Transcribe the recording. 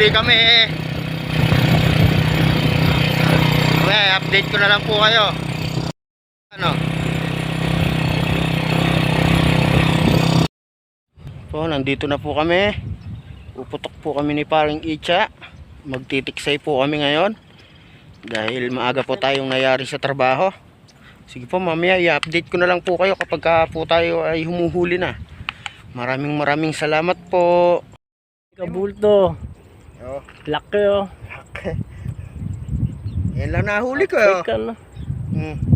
Namumuli kami. Okay, update ko na lang po kayo. Ano? So, nandito na po kami. Puputok po kami ni paring Icha. Magtitiksay po kami ngayon. Dahil maaga po tayong nayari sa trabaho. Sige po, mamaya i-update ko na lang po kayo kapag po tayo ay humuhuli na. Maraming salamat po. Kabulto. Oh, Laki oh. yan lang nahuli ko. Fake ka, no? Hmm.